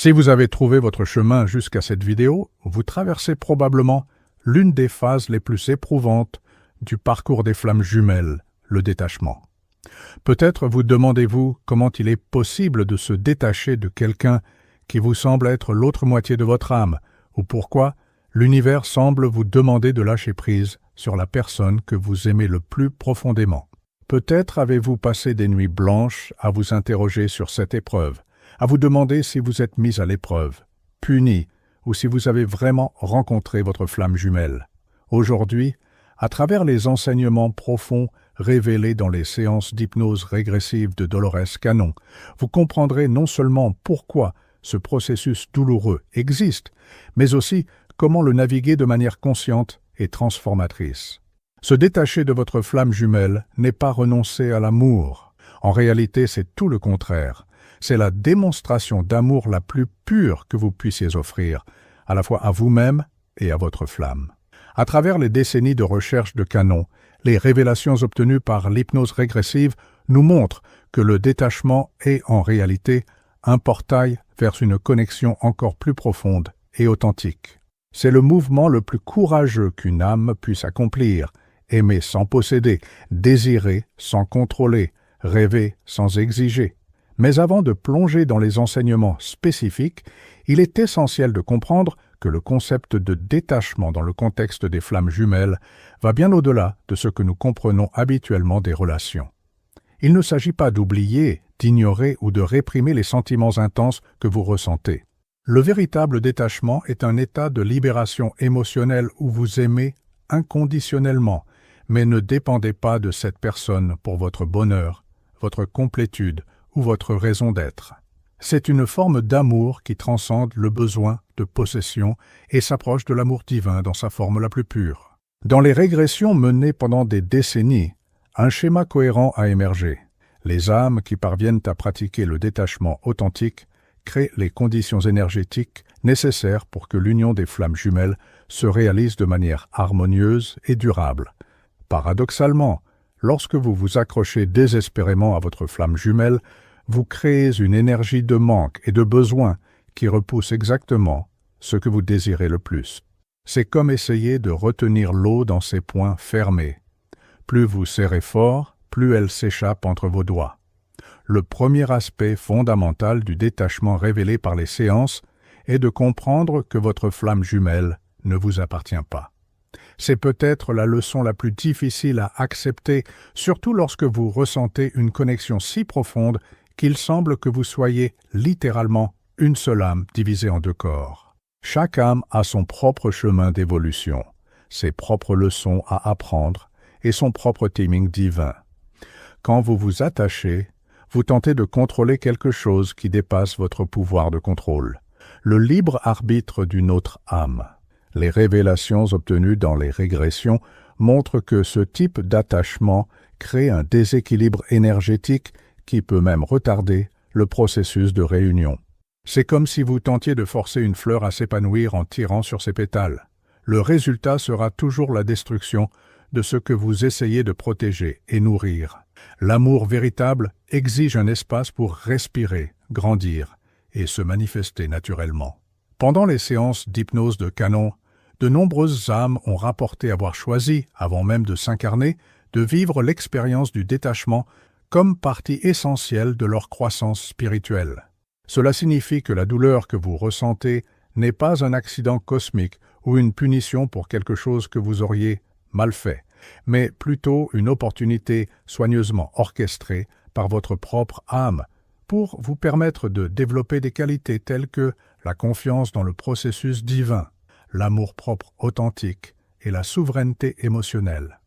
Si vous avez trouvé votre chemin jusqu'à cette vidéo, vous traversez probablement l'une des phases les plus éprouvantes du parcours des flammes jumelles, le détachement. Peut-être vous demandez-vous comment il est possible de se détacher de quelqu'un qui vous semble être l'autre moitié de votre âme, ou pourquoi l'univers semble vous demander de lâcher prise sur la personne que vous aimez le plus profondément. Peut-être avez-vous passé des nuits blanches à vous interroger sur cette épreuve, à vous demander si vous êtes mis à l'épreuve, puni, ou si vous avez vraiment rencontré votre flamme jumelle. Aujourd'hui, à travers les enseignements profonds révélés dans les séances d'hypnose régressive de Dolores Cannon, vous comprendrez non seulement pourquoi ce processus douloureux existe, mais aussi comment le naviguer de manière consciente et transformatrice. Se détacher de votre flamme jumelle n'est pas renoncer à l'amour. En réalité, c'est tout le contraire. C'est la démonstration d'amour la plus pure que vous puissiez offrir, à la fois à vous-même et à votre flamme. À travers les décennies de recherche de Cannon, les révélations obtenues par l'hypnose régressive nous montrent que le détachement est en réalité un portail vers une connexion encore plus profonde et authentique. C'est le mouvement le plus courageux qu'une âme puisse accomplir, aimer sans posséder, désirer sans contrôler, rêver sans exiger. Mais avant de plonger dans les enseignements spécifiques, il est essentiel de comprendre que le concept de détachement dans le contexte des flammes jumelles va bien au-delà de ce que nous comprenons habituellement des relations. Il ne s'agit pas d'oublier, d'ignorer ou de réprimer les sentiments intenses que vous ressentez. Le véritable détachement est un état de libération émotionnelle où vous aimez inconditionnellement, mais ne dépendez pas de cette personne pour votre bonheur, votre complétude ou votre raison d'être. C'est une forme d'amour qui transcende le besoin de possession et s'approche de l'amour divin dans sa forme la plus pure. Dans les régressions menées pendant des décennies, un schéma cohérent a émergé. Les âmes qui parviennent à pratiquer le détachement authentique créent les conditions énergétiques nécessaires pour que l'union des flammes jumelles se réalise de manière harmonieuse et durable. Paradoxalement, lorsque vous vous accrochez désespérément à votre flamme jumelle, vous créez une énergie de manque et de besoin qui repousse exactement ce que vous désirez le plus. C'est comme essayer de retenir l'eau dans ses poings fermés. Plus vous serrez fort, plus elle s'échappe entre vos doigts. Le premier aspect fondamental du détachement révélé par les séances est de comprendre que votre flamme jumelle ne vous appartient pas. C'est peut-être la leçon la plus difficile à accepter, surtout lorsque vous ressentez une connexion si profonde qu'il semble que vous soyez littéralement une seule âme divisée en deux corps. Chaque âme a son propre chemin d'évolution, ses propres leçons à apprendre et son propre timing divin. Quand vous vous attachez, vous tentez de contrôler quelque chose qui dépasse votre pouvoir de contrôle, le libre arbitre d'une autre âme. Les révélations obtenues dans les régressions montrent que ce type d'attachement crée un déséquilibre énergétique qui peut même retarder le processus de réunion. C'est comme si vous tentiez de forcer une fleur à s'épanouir en tirant sur ses pétales. Le résultat sera toujours la destruction de ce que vous essayez de protéger et nourrir. L'amour véritable exige un espace pour respirer, grandir et se manifester naturellement. Pendant les séances d'hypnose de Cannon, de nombreuses âmes ont rapporté avoir choisi, avant même de s'incarner, de vivre l'expérience du détachement comme partie essentielle de leur croissance spirituelle. Cela signifie que la douleur que vous ressentez n'est pas un accident cosmique ou une punition pour quelque chose que vous auriez mal fait, mais plutôt une opportunité soigneusement orchestrée par votre propre âme pour vous permettre de développer des qualités telles que la confiance dans le processus divin, l'amour-propre authentique et la souveraineté émotionnelle.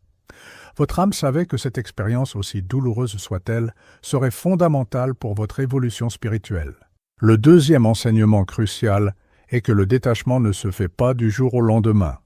Votre âme savait que cette expérience, aussi douloureuse soit-elle, serait fondamentale pour votre évolution spirituelle. Le deuxième enseignement crucial est que le détachement ne se fait pas du jour au lendemain.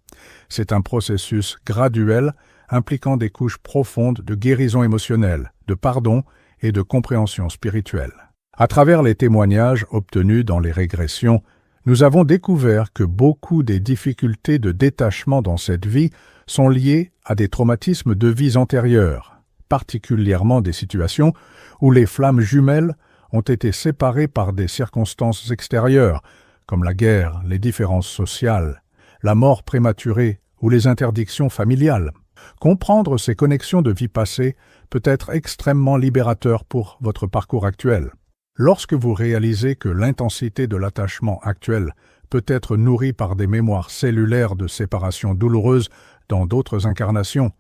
C'est un processus graduel impliquant des couches profondes de guérison émotionnelle, de pardon et de compréhension spirituelle. À travers les témoignages obtenus dans les régressions, nous avons découvert que beaucoup des difficultés de détachement dans cette vie sont liées à des traumatismes de vies antérieures, particulièrement des situations où les flammes jumelles ont été séparés par des circonstances extérieures, comme la guerre, les différences sociales, la mort prématurée ou les interdictions familiales. Comprendre ces connexions de vie passée peut être extrêmement libérateur pour votre parcours actuel. Lorsque vous réalisez que l'intensité de l'attachement actuel peut être nourrie par des mémoires cellulaires de séparation douloureuse dans d'autres incarnations,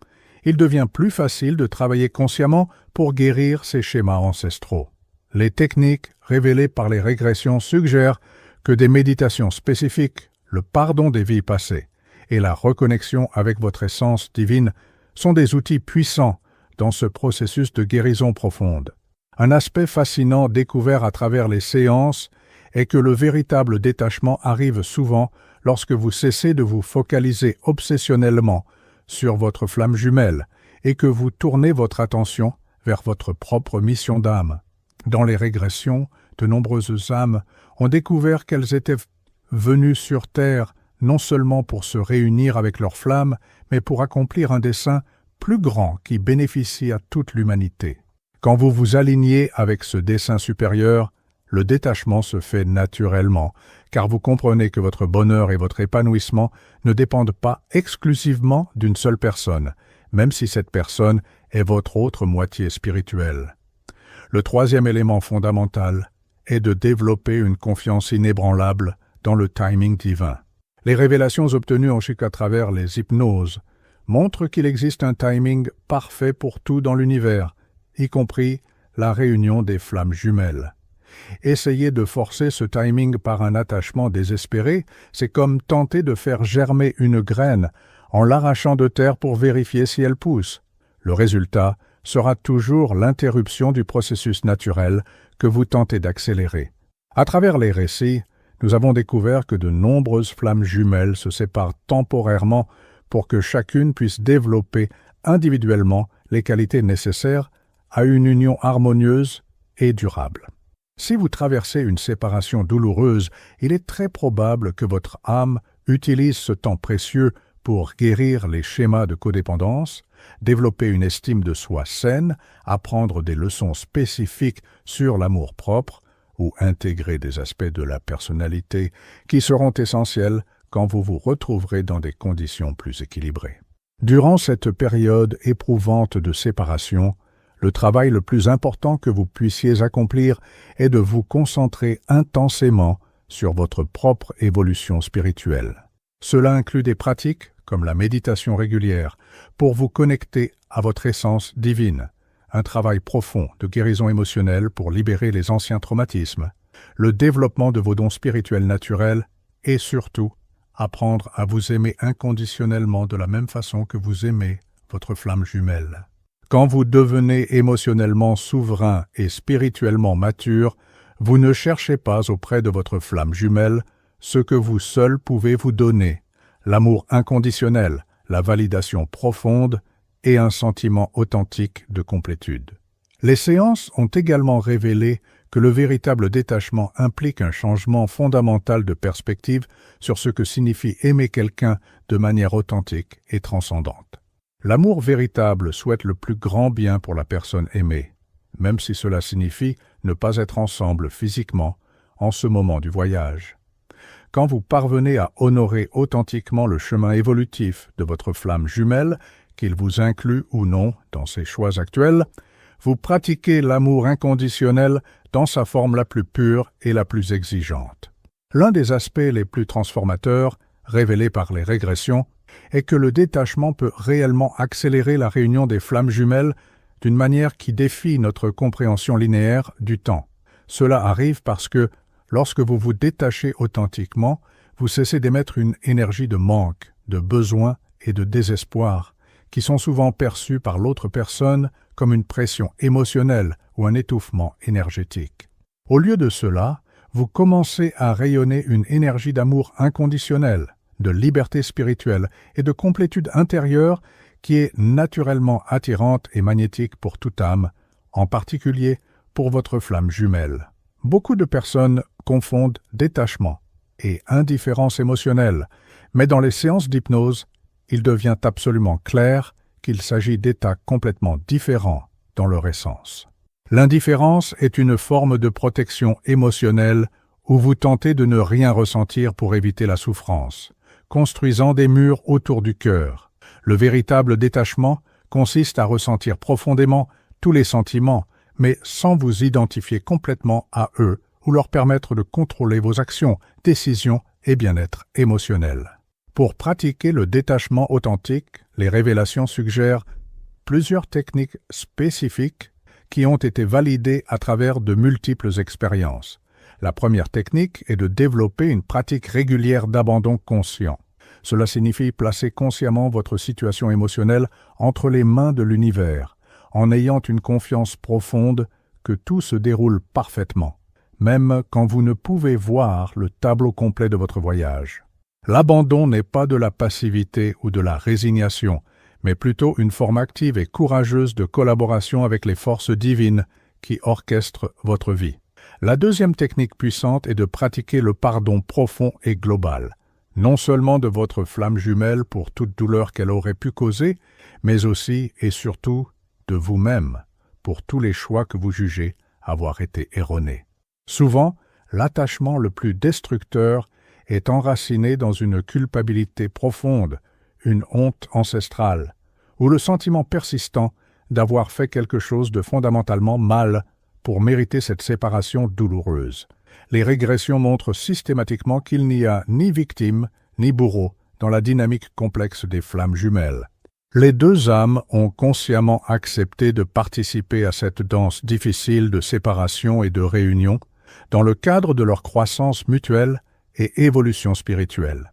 il devient plus facile de travailler consciemment pour guérir ces schémas ancestraux. Les techniques révélées par les régressions suggèrent que des méditations spécifiques, le pardon des vies passées et la reconnexion avec votre essence divine sont des outils puissants dans ce processus de guérison profonde. Un aspect fascinant découvert à travers les séances est que le véritable détachement arrive souvent lorsque vous cessez de vous focaliser obsessionnellement sur votre flamme jumelle et que vous tournez votre attention vers votre propre mission d'âme. Dans les régressions, de nombreuses âmes ont découvert qu'elles étaient venues sur Terre non seulement pour se réunir avec leur flamme, mais pour accomplir un dessein plus grand qui bénéficie à toute l'humanité. Quand vous vous alignez avec ce dessein supérieur, le détachement se fait naturellement, car vous comprenez que votre bonheur et votre épanouissement ne dépendent pas exclusivement d'une seule personne, même si cette personne est votre autre moitié spirituelle. Le troisième élément fondamental est de développer une confiance inébranlable dans le timing divin. Les révélations obtenues à travers les hypnoses montrent qu'il existe un timing parfait pour tout dans l'univers, y compris la réunion des flammes jumelles. Essayer de forcer ce timing par un attachement désespéré, c'est comme tenter de faire germer une graine en l'arrachant de terre pour vérifier si elle pousse. Le résultat sera toujours l'interruption du processus naturel que vous tentez d'accélérer. À travers les récits, nous avons découvert que de nombreuses flammes jumelles se séparent temporairement pour que chacune puisse développer individuellement les qualités nécessaires à une union harmonieuse et durable. Si vous traversez une séparation douloureuse, il est très probable que votre âme utilise ce temps précieux pour guérir les schémas de codépendance, développer une estime de soi saine, apprendre des leçons spécifiques sur l'amour-propre ou intégrer des aspects de la personnalité qui seront essentiels quand vous vous retrouverez dans des conditions plus équilibrées. Durant cette période éprouvante de séparation, le travail le plus important que vous puissiez accomplir est de vous concentrer intensément sur votre propre évolution spirituelle. Cela inclut des pratiques comme la méditation régulière pour vous connecter à votre essence divine, un travail profond de guérison émotionnelle pour libérer les anciens traumatismes, le développement de vos dons spirituels naturels et surtout apprendre à vous aimer inconditionnellement de la même façon que vous aimez votre flamme jumelle. Quand vous devenez émotionnellement souverain et spirituellement mature, vous ne cherchez pas auprès de votre flamme jumelle ce que vous seul pouvez vous donner, l'amour inconditionnel, la validation profonde et un sentiment authentique de complétude. Les séances ont également révélé que le véritable détachement implique un changement fondamental de perspective sur ce que signifie aimer quelqu'un de manière authentique et transcendante. L'amour véritable souhaite le plus grand bien pour la personne aimée, même si cela signifie ne pas être ensemble physiquement en ce moment du voyage. Quand vous parvenez à honorer authentiquement le chemin évolutif de votre flamme jumelle, qu'il vous inclut ou non dans ses choix actuels, vous pratiquez l'amour inconditionnel dans sa forme la plus pure et la plus exigeante. L'un des aspects les plus transformateurs, révélés par les régressions, est que le détachement peut réellement accélérer la réunion des flammes jumelles d'une manière qui défie notre compréhension linéaire du temps. Cela arrive parce que, lorsque vous vous détachez authentiquement, vous cessez d'émettre une énergie de manque, de besoin et de désespoir, qui sont souvent perçus par l'autre personne comme une pression émotionnelle ou un étouffement énergétique. Au lieu de cela, vous commencez à rayonner une énergie d'amour inconditionnel, de liberté spirituelle et de complétude intérieure qui est naturellement attirante et magnétique pour toute âme, en particulier pour votre flamme jumelle. Beaucoup de personnes confondent détachement et indifférence émotionnelle, mais dans les séances d'hypnose, il devient absolument clair qu'il s'agit d'états complètement différents dans leur essence. L'indifférence est une forme de protection émotionnelle où vous tentez de ne rien ressentir pour éviter la souffrance, construisant des murs autour du cœur. Le véritable détachement consiste à ressentir profondément tous les sentiments, mais sans vous identifier complètement à eux ou leur permettre de contrôler vos actions, décisions et bien-être émotionnel. Pour pratiquer le détachement authentique, les révélations suggèrent plusieurs techniques spécifiques qui ont été validées à travers de multiples expériences. La première technique est de développer une pratique régulière d'abandon conscient. Cela signifie placer consciemment votre situation émotionnelle entre les mains de l'univers, en ayant une confiance profonde que tout se déroule parfaitement, même quand vous ne pouvez voir le tableau complet de votre voyage. L'abandon n'est pas de la passivité ou de la résignation, mais plutôt une forme active et courageuse de collaboration avec les forces divines qui orchestrent votre vie. La deuxième technique puissante est de pratiquer le pardon profond et global, non seulement de votre flamme jumelle pour toute douleur qu'elle aurait pu causer, mais aussi et surtout de vous-même pour tous les choix que vous jugez avoir été erronés. Souvent, l'attachement le plus destructeur est enraciné dans une culpabilité profonde, une honte ancestrale, ou le sentiment persistant d'avoir fait quelque chose de fondamentalement mal pour mériter cette séparation douloureuse. Les régressions montrent systématiquement qu'il n'y a ni victime ni bourreau dans la dynamique complexe des flammes jumelles. Les deux âmes ont consciemment accepté de participer à cette danse difficile de séparation et de réunion dans le cadre de leur croissance mutuelle et évolution spirituelle.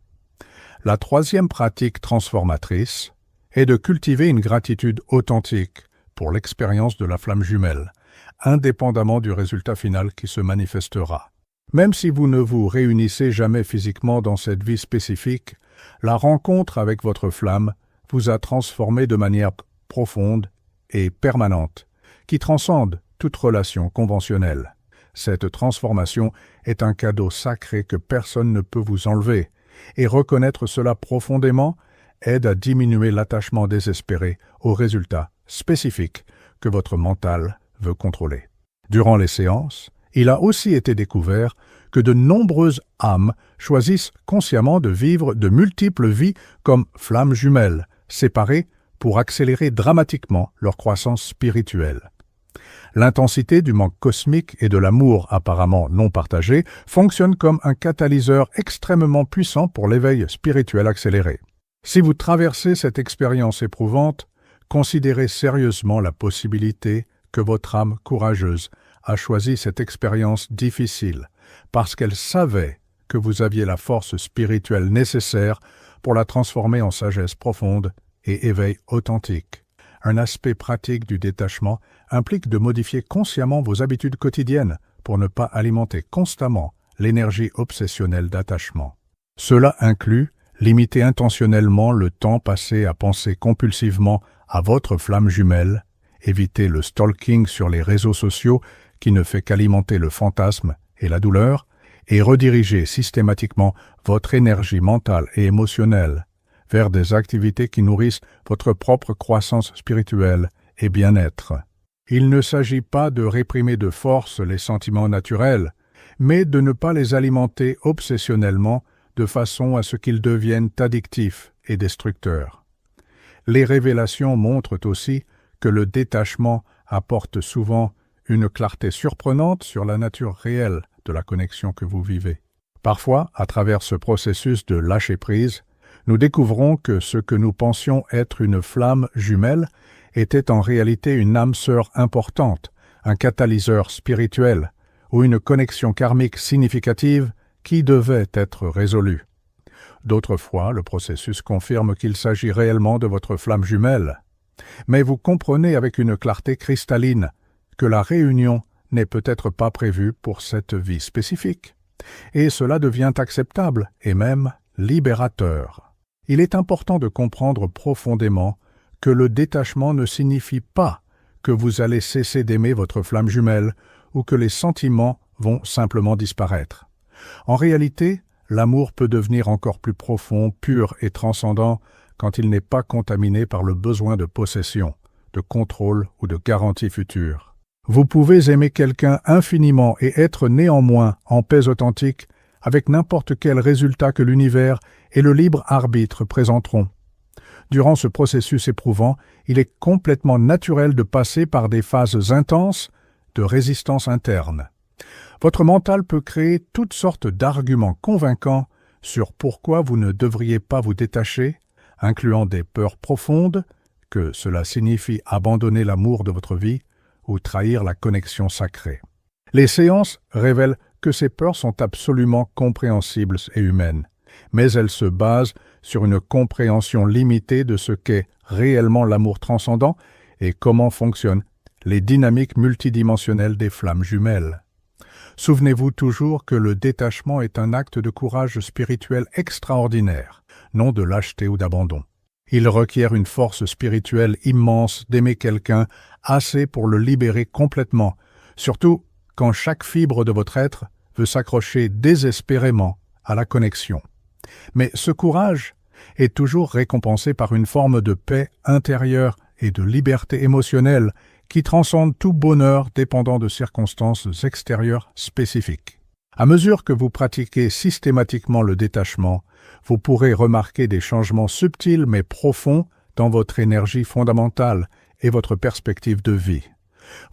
La troisième pratique transformatrice est de cultiver une gratitude authentique pour l'expérience de la flamme jumelle, indépendamment du résultat final qui se manifestera. Même si vous ne vous réunissez jamais physiquement dans cette vie spécifique, la rencontre avec votre flamme vous a transformé de manière profonde et permanente, qui transcende toute relation conventionnelle. Cette transformation est un cadeau sacré que personne ne peut vous enlever, et reconnaître cela profondément aide à diminuer l'attachement désespéré aux résultats spécifiques que votre mental veut contrôler. Durant les séances, il a aussi été découvert que de nombreuses âmes choisissent consciemment de vivre de multiples vies comme flammes jumelles, séparées pour accélérer dramatiquement leur croissance spirituelle. L'intensité du manque cosmique et de l'amour apparemment non partagé fonctionne comme un catalyseur extrêmement puissant pour l'éveil spirituel accéléré. Si vous traversez cette expérience éprouvante, considérez sérieusement la possibilité que votre âme courageuse a choisi cette expérience difficile parce qu'elle savait que vous aviez la force spirituelle nécessaire pour la transformer en sagesse profonde et éveil authentique. Un aspect pratique du détachement implique de modifier consciemment vos habitudes quotidiennes pour ne pas alimenter constamment l'énergie obsessionnelle d'attachement. Cela inclut limiter intentionnellement le temps passé à penser compulsivement à votre flamme jumelle, éviter le stalking sur les réseaux sociaux qui ne fait qu'alimenter le fantasme et la douleur, et rediriger systématiquement votre énergie mentale et émotionnelle vers des activités qui nourrissent votre propre croissance spirituelle et bien-être. Il ne s'agit pas de réprimer de force les sentiments naturels, mais de ne pas les alimenter obsessionnellement de façon à ce qu'ils deviennent addictifs et destructeurs. Les révélations montrent aussi que le détachement apporte souvent une clarté surprenante sur la nature réelle de la connexion que vous vivez. Parfois, à travers ce processus de lâcher-prise, nous découvrons que ce que nous pensions être une flamme jumelle était en réalité une âme sœur importante, un catalyseur spirituel ou une connexion karmique significative qui devait être résolue. D'autres fois, le processus confirme qu'il s'agit réellement de votre flamme jumelle. Mais vous comprenez avec une clarté cristalline que la réunion n'est peut-être pas prévue pour cette vie spécifique, et cela devient acceptable et même libérateur. Il est important de comprendre profondément que le détachement ne signifie pas que vous allez cesser d'aimer votre flamme jumelle ou que les sentiments vont simplement disparaître. En réalité, l'amour peut devenir encore plus profond, pur et transcendant quand il n'est pas contaminé par le besoin de possession, de contrôle ou de garantie future. Vous pouvez aimer quelqu'un infiniment et être néanmoins en paix authentique avec n'importe quel résultat que l'univers et le libre arbitre présenteront. Durant ce processus éprouvant, il est complètement naturel de passer par des phases intenses de résistance interne. Votre mental peut créer toutes sortes d'arguments convaincants sur pourquoi vous ne devriez pas vous détacher, incluant des peurs profondes, que cela signifie abandonner l'amour de votre vie ou trahir la connexion sacrée. Les séances révèlent que ces peurs sont absolument compréhensibles et humaines, mais elles se basent sur une compréhension limitée de ce qu'est réellement l'amour transcendant et comment fonctionnent les dynamiques multidimensionnelles des flammes jumelles. Souvenez-vous toujours que le détachement est un acte de courage spirituel extraordinaire, non de lâcheté ou d'abandon. Il requiert une force spirituelle immense d'aimer quelqu'un assez pour le libérer complètement, surtout quand chaque fibre de votre être veut s'accrocher désespérément à la connexion. Mais ce courage est toujours récompensé par une forme de paix intérieure et de liberté émotionnelle qui transcende tout bonheur dépendant de circonstances extérieures spécifiques. À mesure que vous pratiquez systématiquement le détachement, vous pourrez remarquer des changements subtils mais profonds dans votre énergie fondamentale et votre perspective de vie.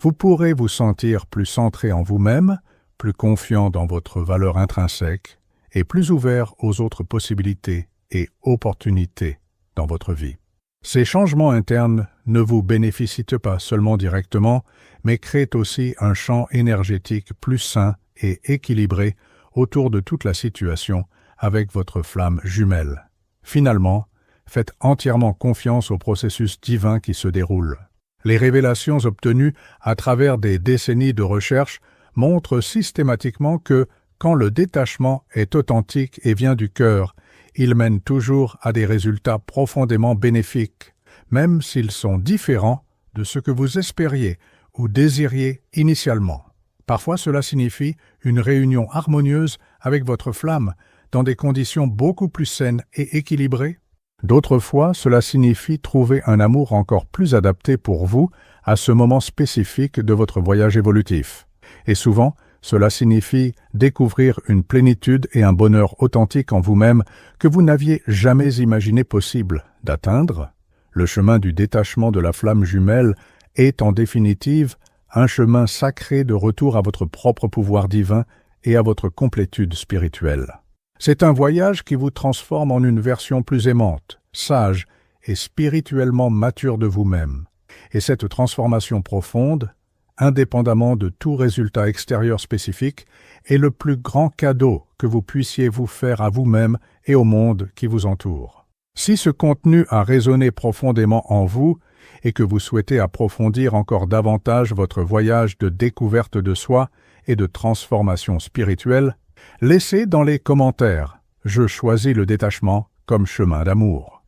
Vous pourrez vous sentir plus centré en vous-même, plus confiant dans votre valeur intrinsèque et plus ouvert aux autres possibilités et opportunités dans votre vie. Ces changements internes ne vous bénéficient pas seulement directement, mais créent aussi un champ énergétique plus sain et équilibré autour de toute la situation avec votre flamme jumelle. Finalement, faites entièrement confiance au processus divin qui se déroule. Les révélations obtenues à travers des décennies de recherche montrent systématiquement que, quand le détachement est authentique et vient du cœur, il mène toujours à des résultats profondément bénéfiques, même s'ils sont différents de ce que vous espériez ou désiriez initialement. Parfois, cela signifie une réunion harmonieuse avec votre flamme dans des conditions beaucoup plus saines et équilibrées. D'autres fois, cela signifie trouver un amour encore plus adapté pour vous à ce moment spécifique de votre voyage évolutif. Et souvent, cela signifie découvrir une plénitude et un bonheur authentique en vous-même que vous n'aviez jamais imaginé possible d'atteindre. Le chemin du détachement de la flamme jumelle est en définitive un chemin sacré de retour à votre propre pouvoir divin et à votre complétude spirituelle. C'est un voyage qui vous transforme en une version plus aimante, sage et spirituellement mature de vous-même. Et cette transformation profonde, indépendamment de tout résultat extérieur spécifique, est le plus grand cadeau que vous puissiez vous faire à vous-même et au monde qui vous entoure. Si ce contenu a résonné profondément en vous et que vous souhaitez approfondir encore davantage votre voyage de découverte de soi et de transformation spirituelle, laissez dans les commentaires « Je choisis le détachement comme chemin d'amour ».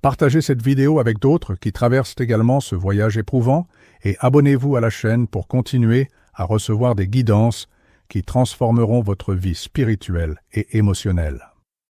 Partagez cette vidéo avec d'autres qui traversent également ce voyage éprouvant et abonnez-vous à la chaîne pour continuer à recevoir des guidances qui transformeront votre vie spirituelle et émotionnelle.